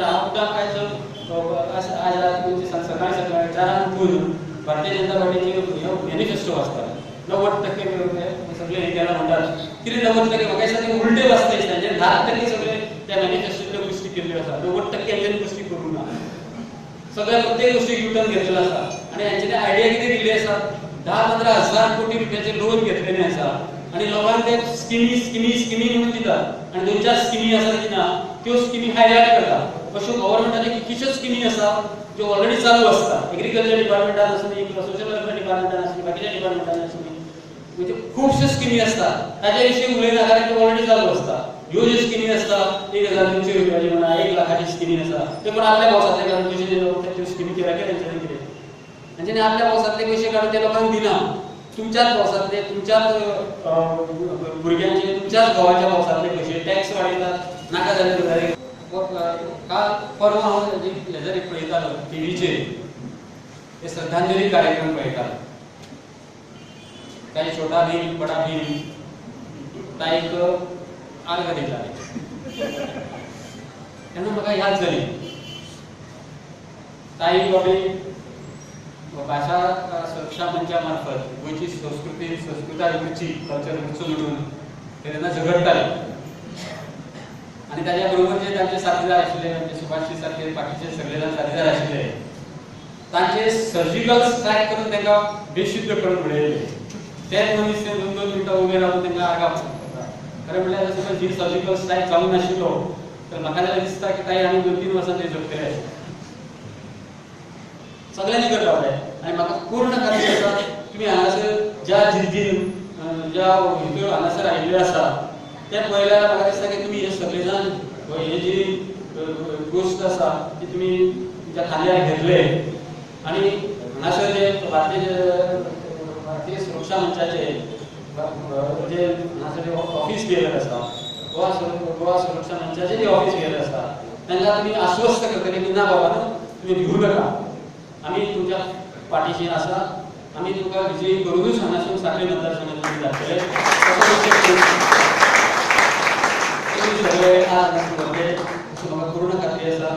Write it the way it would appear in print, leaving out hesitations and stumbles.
म्हणजे हा मुद्दा काय आज सकाळी सकाळी 4 उठून भारतीय जनता पार्टीचे मॅनिफेस्टो वाचतात. 90% सगळे इंडियाला म्हणतात की 90% म्हाका उलटे वाचता दिसता, 10% सगळे त्या मॅनिफेस्टोची गोष्टी केल्ल्यो आसा, 90% यांनी गोष्टी करूं ना. सगळ्या प्रत्येक गोष्टी युटर्न घेतलेला आसा आणि यांच्यानी आयडिया किती दिली आसा, 10-15 हजार कोटी रुपयाचे लोन घेतलेले आसा आणि लोकांक ते स्किमी म्हणून दितात आणि 2-4 स्किमी आसा की ना त्यो स्किमी हायलाइट करतात. अशो गव्हर्नमेंटाचे कितल्योशो स्किमी आसा ज्यो ऑलरेडी चालू आसता, एग्रीकल्चर डिपार्टमेंटान आसली किंवा सोशल वेलफेअर डिपार्टमेंटान आसली, बाकीच्या डिपार्टमेंटान आसली, म्हणजे खूपशे स्किमी आसता ताच्या विशीं उलयना कारण त्यो ऑलरेडी चालू आसता. ह्यो ज्यो स्किमी आसता 1,200 रुपयाची म्हणा 1 लाखाची स्किमी आसा, ते पण आपल्या बॉक्सातले काढून पयशे दिले. त्यो स्किमी केल्या तेंच्यांनी कितें तेंच्यांनी आपल्या बॉक्सातले पयशे काढून ते लोकांक दिना. तुमच्याच बॉक्सातले, तुमच्याच भुरग्यांचे, तुमच्याच घोवाच्या बॉक्सातले पयशे टॅक्स वाडयतात नाका जाल्ले गजाली. काल परवा हांव हेजेर एक पळयतालो टीव्हीचेर, ते श्रद्धांजली कार्यक्रम पळयतालो. काही छोटा भीम बडा भीम ताईक अर्घ दिताले तेन्ना म्हाका याद जाली ताई बाबी भाषा सुरक्षा मंचा मार्फत गोंयची संस्कृताय उरची, कल्चर उरचो म्हणून तेन्ना झगडटाले आणि ताच्या बरोबर जे तांचे साथीदार आशिल्ले, म्हणजे सुभाषजी सारखे बाकीचे सगळे जाण साथीदार आशिल्ले, तांचे सर्जिकल स्ट्रायक करून तांकां बेशुद्ध करून उडयले. तेच मनीस ते 2-2 मिनटां उबे रावन तांकां आगाव करता. खरें म्हणल्यार जर ही सर्जिकल स्ट्रायक जावंक नाशिल्लो तर म्हाका जाल्यार दिसता की ताई आनी 2-3 वर्सां थंय जगतले आशिल्ले. सगळ्यांनी करपाक जाय आनी म्हाका पूर्ण खात्री आसा तुमी हांगासर ज्या जिद्दीन ज्या हितून हांगासर आयिल्ले आसा ते पळयल्यार म्हाका दिसता की तुमी हे सगळे जाण हे जी गोश्ट आसा ती तुमी तुमच्या खांद्यार घेतले आनी हांगासर जे भारतीय सुरक्षा मंचाचे जे हांगासर ऑफिस बेरर आसा, गोवा सुरक्षा मंचाचे जे ऑफिस बेरर आसा तांकां तुमी आश्वस्त करतले की ना बाबा तुमी भिवू नाका, आमी तुमच्या पाठीशी आसा, आमी तुमकां विजयी करूनच हांगासून सांखळी मतदारसंघात तुमी जातले सगळे आज म्हाका पूर्ण खात्री आसा.